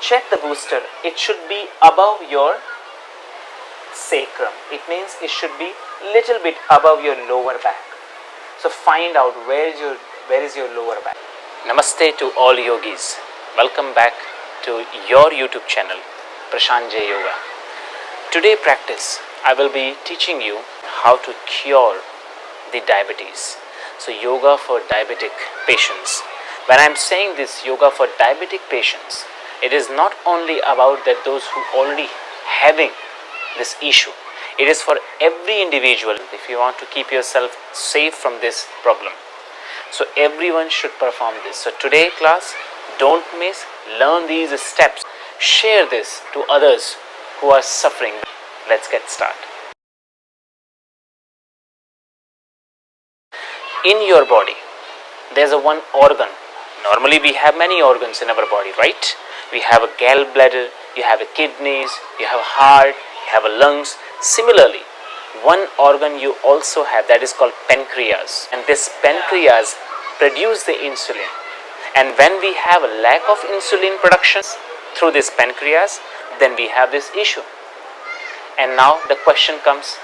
check the booster. It should be above your sacrum. It means it should be little bit above your lower back. So find out where is your lower back. Namaste to all yogis. Welcome back to your YouTube channel, Prashantj Yoga. Today practice, I will be teaching you how to cure the diabetes. So yoga for diabetic patients. When I am saying this yoga for diabetic patients, it is not only about that those who already having this issue. It is for every individual if you want to keep yourself safe from this problem. So everyone should perform this. So today class, don't miss, learn these steps. Share this to others who are suffering. Let's get started. In your body, there's a one organ. Normally we have many organs in our body, right? We have a gallbladder, you have a kidneys, you have a heart, you have a lungs. Similarly, one organ you also have that is called pancreas, and this pancreas produces the insulin. And when we have a lack of insulin production through this pancreas, then we have this issue. And now the question comes,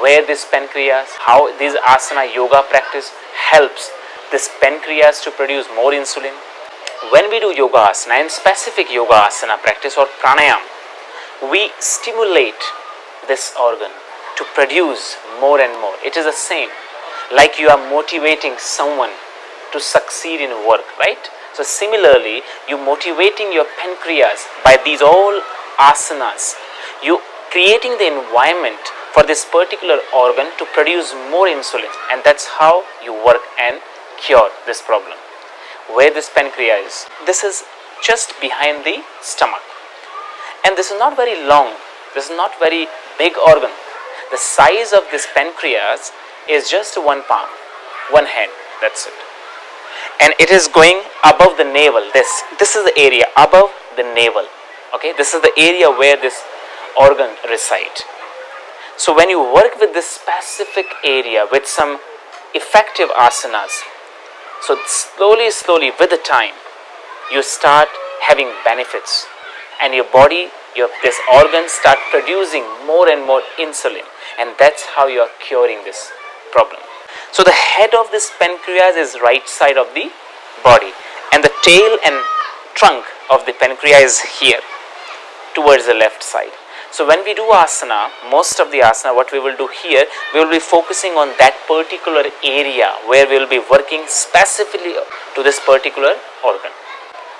where this pancreas, how this asana yoga practice helps this pancreas to produce more insulin. When we do yoga asana and specific yoga asana practice or pranayam, we stimulate this organ to produce more and more. It is the same like you are motivating someone to succeed in work, right? So similarly, you motivating your pancreas by these all asanas, you creating the environment for this particular organ to produce more insulin, and that's how you work and cure this problem. Where this pancreas is, this is just behind the stomach, and this is not very long, this is not very big organ. The size of this pancreas is just one palm, one hand, that's it. And it is going above the navel. This is the area above the navel. Okay, this is the area where this organ resides. So when you work with this specific area with some effective asanas, so slowly with the time, you start having benefits, and your body, this organ start producing more and more insulin, and that's how you are curing this problem. So the head of this pancreas is right side of the body, and the tail and trunk of the pancreas is here towards the left side. So when we do asana, most of the asana, what we will do here, we will be focusing on that particular area where we will be working specifically to this particular organ.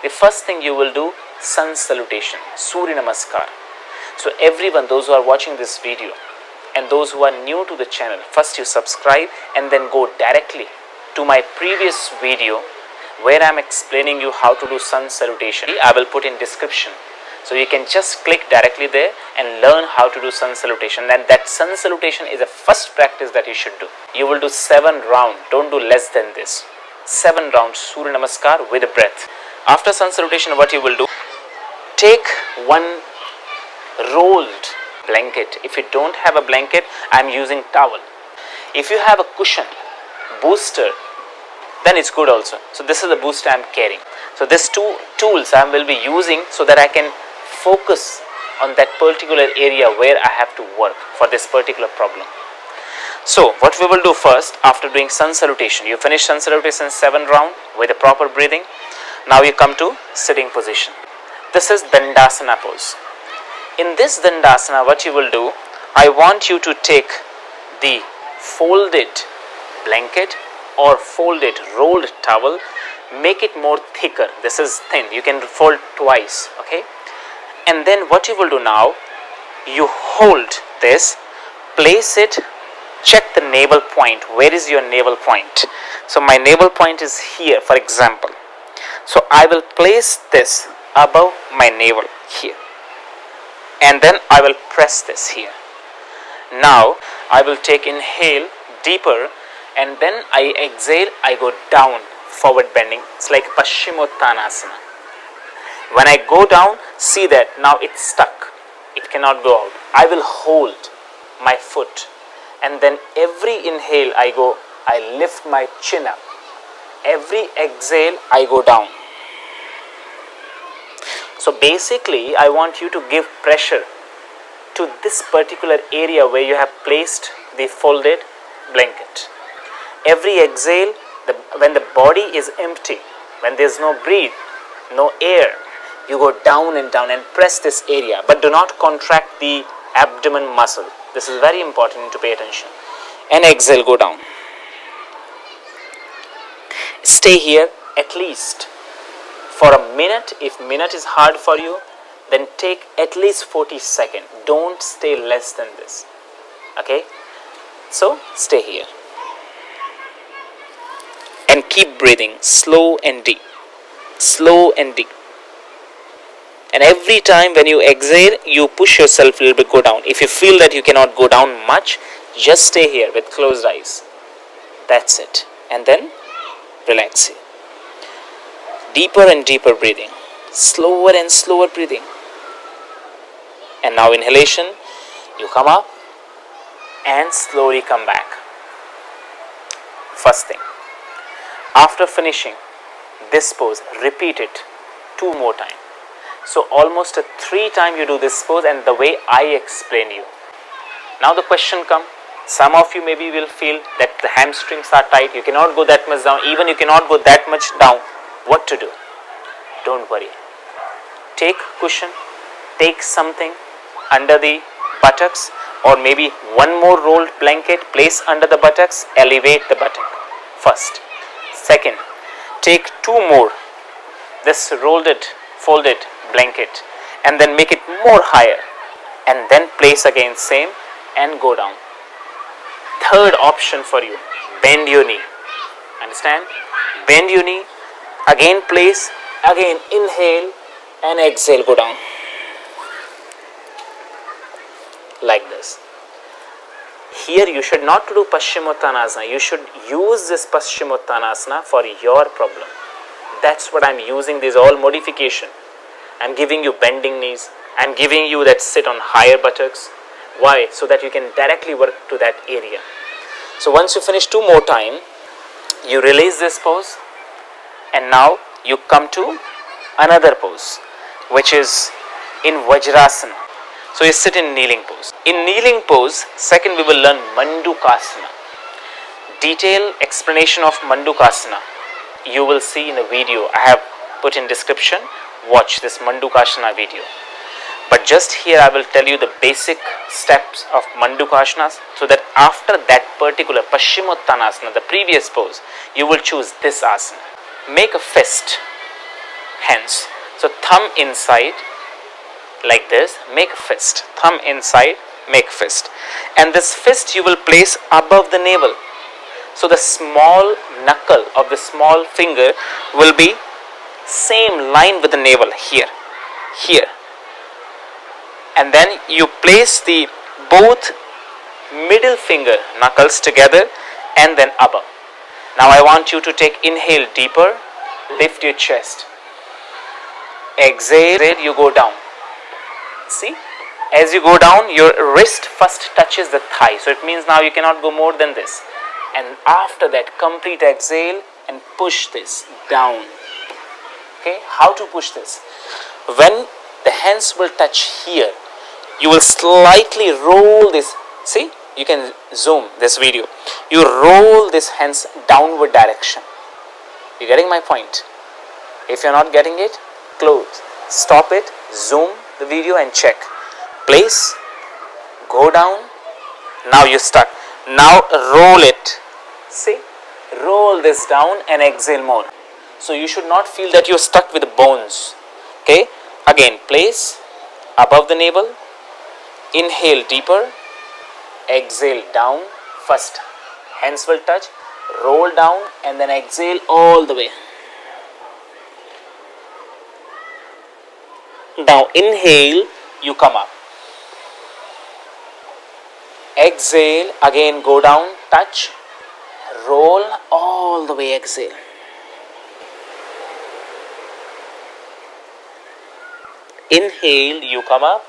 The first thing you will do, sun salutation, Surya Namaskar. So everyone, those who are watching this video and those who are new to the channel, first you subscribe and then go directly to my previous video where I am explaining you how to do sun salutation. I will put in description. So you can just click directly there and learn how to do sun salutation. And that sun salutation is a first practice that you should do. You will do 7 rounds, don't do less than this. 7 rounds Surya Namaskar with a breath. After sun salutation, what you will do, take one rolled blanket. If you don't have a blanket, I am using towel. If you have a cushion, booster, then it's good also. So this is the booster I am carrying. So these two tools I will be using so that I can focus on that particular area where I have to work for this particular problem. So what we will do first, after doing sun salutation, you finish sun salutation 7 rounds with a proper breathing. Now you come to sitting position. This is Dandasana Pose. In this Dandasana, what you will do, I want you to take the folded blanket or folded rolled towel, make it more thicker. This is thin, you can fold twice, okay? And then what you will do now, you hold this, place it, check the navel point. Where is your navel point? So my navel point is here, for example. So I will place this above my navel here, and then I will press this here. Now I will take inhale deeper, and then I exhale, I go down, forward bending. It's like Paschimottanasana. When I go down, see that now it's stuck, it cannot go out. I will hold my foot, and then every inhale I lift my chin up. Every exhale I go down. So basically, I want you to give pressure to this particular area where you have placed the folded blanket. Every exhale, when the body is empty, when there is no breathe, no air, you go down and press this area, but do not contract the abdomen muscle. This is very important to pay attention. And exhale, go down. Stay here at least for a minute. If minute is hard for you, then take at least 40 seconds. Don't stay less than this. Okay? So, stay here. And keep breathing slow and deep. Slow and deep. And every time when you exhale, you push yourself a little bit, go down. If you feel that you cannot go down much, just stay here with closed eyes. That's it. And then relax here. Deeper and deeper breathing. Slower and slower breathing. And now inhalation, you come up and slowly come back. First thing. After finishing this pose, repeat it 2 more times. So almost 3 times you do this pose, and the way I explain you. Now the question comes, some of you maybe will feel that the hamstrings are tight, you cannot go that much down, even you cannot go that much down. What to do? Don't worry. Take cushion, take something under the buttocks, or maybe one more rolled blanket, place under the buttocks, elevate the buttock first. Second, take 2 more, this folded blanket, and then make it more higher, and then place again same and go down. Third option for you, bend your knee. Understand? Bend your knee, again place, again inhale and exhale, go down. Like this. Here you should not do Paschimottanasana. You should use this Paschimottanasana for your problem. That's what I'm using. These all modification. I'm giving you bending knees. I'm giving you that sit on higher buttocks. Why? So that you can directly work to that area. So once you finish 2 more times, you release this pose, and now you come to another pose, which is in Vajrasana. So you sit in kneeling pose. In kneeling pose, second we will learn Mandukasana. Detailed explanation of Mandukasana you will see in a video I have put in description. Watch this Mandukasana video. But just here I will tell you the basic steps of Mandukasana, so that after that particular Paschimottanasana, the previous pose, you will choose this asana. Make a fist, hands. So thumb inside, like this, make a fist. Thumb inside, make fist. And this fist you will place above the navel. So the small knuckle of the small finger will be same line with the navel here. And then you place the both middle finger knuckles together and then above. Now I want you to take inhale deeper, lift your chest. Exhale, you go down. See, as you go down, your wrist first touches the thigh. So it means now you cannot go more than this. And after that, complete exhale and push this down. Okay, how to push this? When the hands will touch here, you will slightly roll this. See, you can zoom this video. You roll this hands downward direction. You getting my point? If you're not getting it, close. Stop it, zoom the video and check. Place, go down. Now you stuck. Now roll it. See, roll this down and exhale more. So you should not feel that you're stuck with the bones. Okay, again place above the navel. Inhale deeper, exhale down. First hands will touch, roll down and then exhale all the way. Now inhale, you come up. Exhale, again go down, touch, roll all the way, exhale. Inhale, you come up.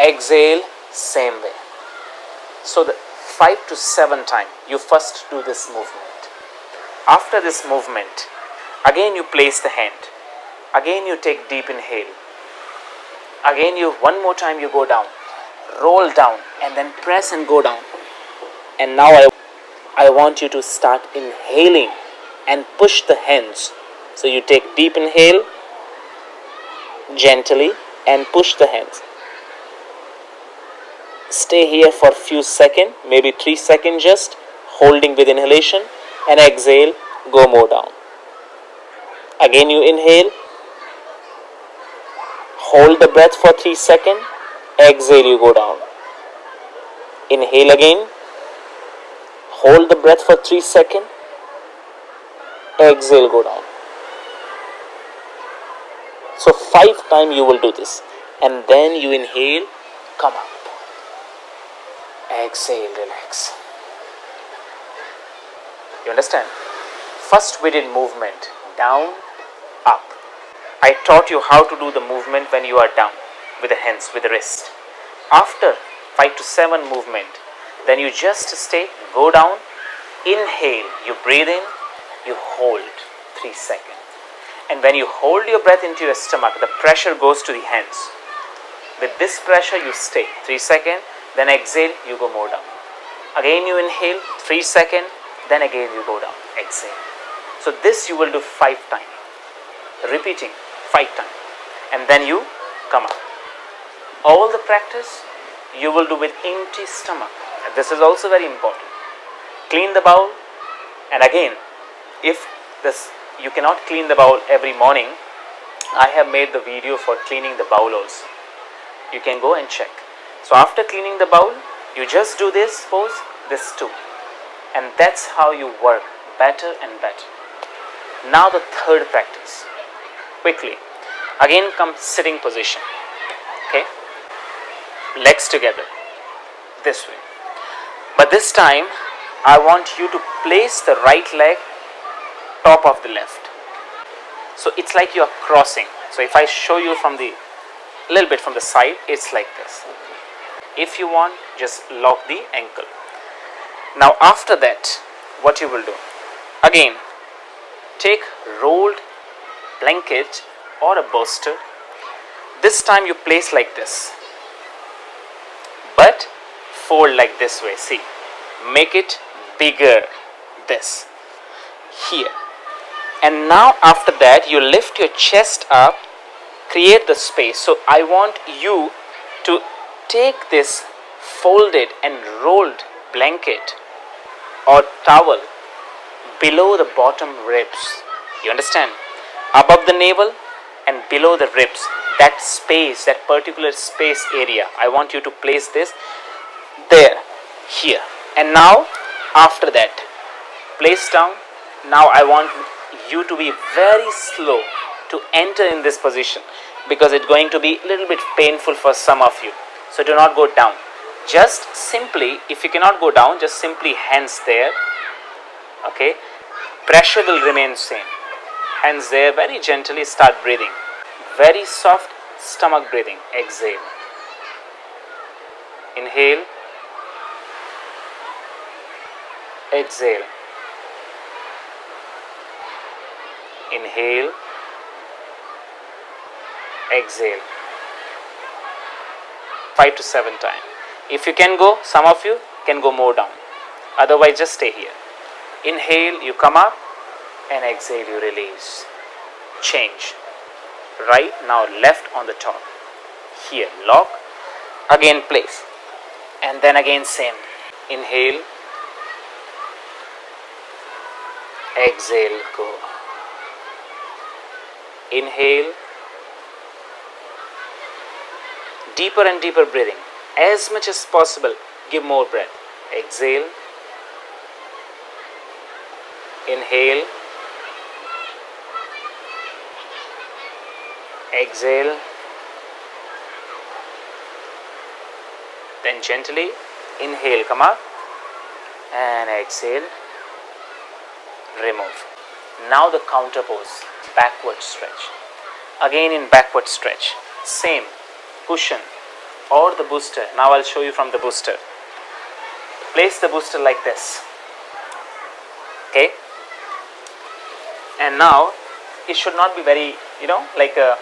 Exhale, same way. So the 5 to 7 times you first do this movement. After this movement, again you place the hand. Again you take deep inhale. Again one more time you go down. Roll down and then press and go down. And now I want you to start inhaling and push the hands. So you take deep inhale gently and push the hands. Stay here for a few seconds, maybe 3 seconds just, holding with inhalation, and exhale, go more down. Again you inhale, hold the breath for 3 seconds, exhale, you go down. Inhale again, hold the breath for 3 seconds, exhale, go down. So 5 times you will do this, and then you inhale, come up. Exhale, relax. You understand? First we did movement, down, up. I taught you how to do the movement when you are down, with the hands, with the wrist. After 5 to 7 movement, then you just stay, go down, inhale, you breathe in, you hold 3 seconds. And when you hold your breath into your stomach, the pressure goes to the hands. With this pressure you stay 3 seconds, then exhale, you go more down. Again you inhale, 3 seconds, then again you go down, exhale. So this you will do 5 times, repeating 5 times, and then you come up. All the practice you will do with empty stomach. This is also very important. Clean the bowel, and again, if you cannot clean the bowel every morning, I have made the video for cleaning the bowel also. You can go and check. So after cleaning the bowel, you just do this pose, this too. And that's how you work better and better. Now the third practice. Quickly. Again come sitting position. Okay. Legs together. This way. But this time, I want you to place the right leg top of the left. So it's like you are crossing. So if I show you from the little bit from the side, it's like this. If you want, just lock the ankle. Now after that, what you will do? Again, take rolled blanket or a bolster. This time you place like this, but fold like this way. See, make it bigger. This here. And now after that, you lift your chest up, create the space. So I want you to take this folded and rolled blanket or towel below the bottom ribs. You understand? Above the navel and below the ribs, that space, that particular space area, I want you to place this there, here. And now after that, place down. Now I want you to be very slow to enter in this position, because it's going to be a little bit painful for some of you. So do not go down. Just simply, if you cannot go down, just simply hands there. Okay. Pressure will remain same. Hands there, very gently start breathing. Very soft stomach breathing. Exhale. Inhale. Exhale. Inhale. Exhale. 5 to 7 times. If you can go, some of you can go more down. Otherwise, just stay here. Inhale, you come up, and exhale, you release. Change. Right, now left on the top. Here, lock. Again, place. And then again, same. Inhale. Exhale, go. Inhale. Deeper and deeper breathing. As much as possible, give more breath. Exhale. Inhale. Exhale. Then gently inhale, come up, and exhale. Remove. Now the counter pose, backward stretch. Again in backward stretch, same cushion or the booster. Now I'll show you from the booster. Place the booster like this. Okay. And now it should not be very like a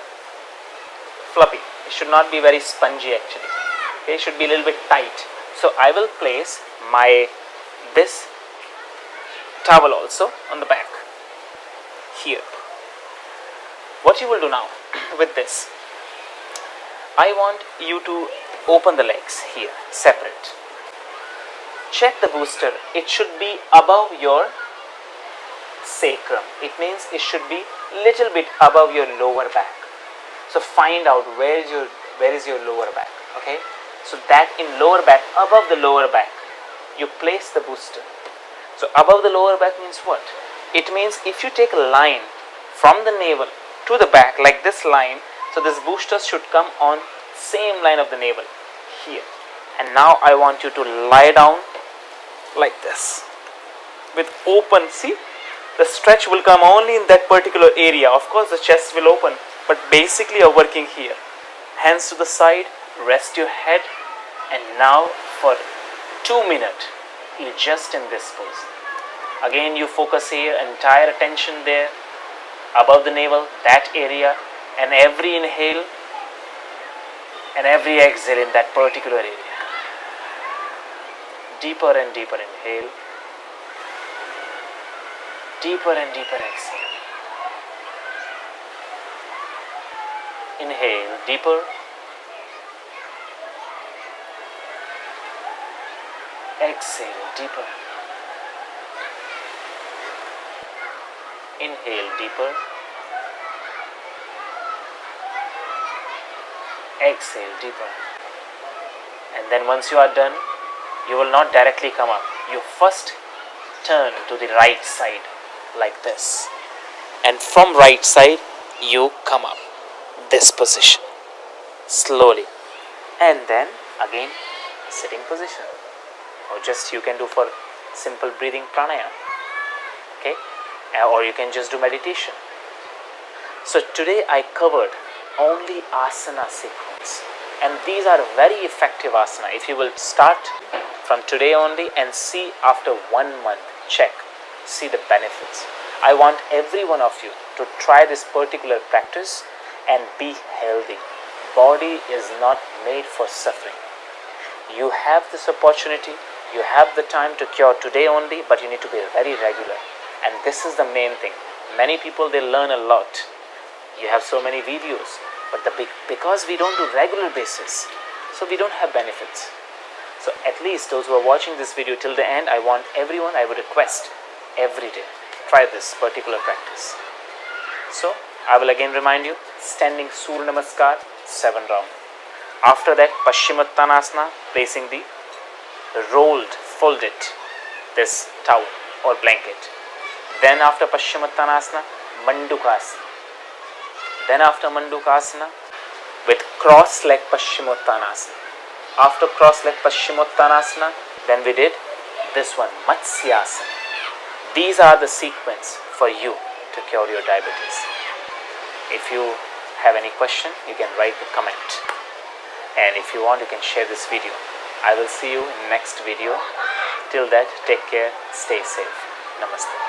fluffy. It should not be very spongy actually. Okay, it should be a little bit tight. So I will place this towel also on the back here. What you will do now with this, I want you to open the legs here, separate. Check the booster. It should be above your sacrum. It means it should be little bit above your lower back. So find out where is your lower back. Okay. So that in lower back, above the lower back, you place the booster. So above the lower back means what? It means if you take a line from the navel to the back like this line, so this booster should come on same line of the navel here. And now I want you to lie down like this with open. See, the stretch will come only in that particular area. Of course the chest will open, but basically you're working here. Hands to the side, rest your head, and now for 2 minutes you just in this pose. Again you focus here, entire attention there above the navel, that area, and every inhale and every exhale in that particular area. Deeper and deeper inhale, deeper and deeper exhale. Inhale deeper, exhale deeper. Inhale deeper, exhale deeper. And then once you are done, you will not directly come up. You first turn to the right side like this, and from right side you come up this position slowly, and then again sitting position, or just you can do for simple breathing pranayama. Okay, or you can just do meditation. So today I covered only asana sequence, and these are very effective asana. If you will start from today only and see after 1 month, check, see the benefits. I want every one of you to try this particular practice and be healthy. Body is not made for suffering. You have this opportunity, you have the time to cure today only, but you need to be very regular. And this is the main thing. Many people, they learn a lot. You have so many videos, but because we don't do regular basis, so we don't have benefits. So at least those who are watching this video till the end, I want everyone, I would request every day, try this particular practice. So I will again remind you, standing Surya Namaskar, 7 rounds. After that, Paschimottanasana, placing the rolled, folded, this towel or blanket. Then after Paschimottanasana, Mandukasana. Then after Mandukasana, with cross leg Paschimottanasana. After cross leg Paschimottanasana, then we did this one, Matsyasana. These are the sequence for you to cure your diabetes. If you have any question, you can write the comment. And if you want, you can share this video. I will see you in next video. Till that, take care, stay safe. Namaste.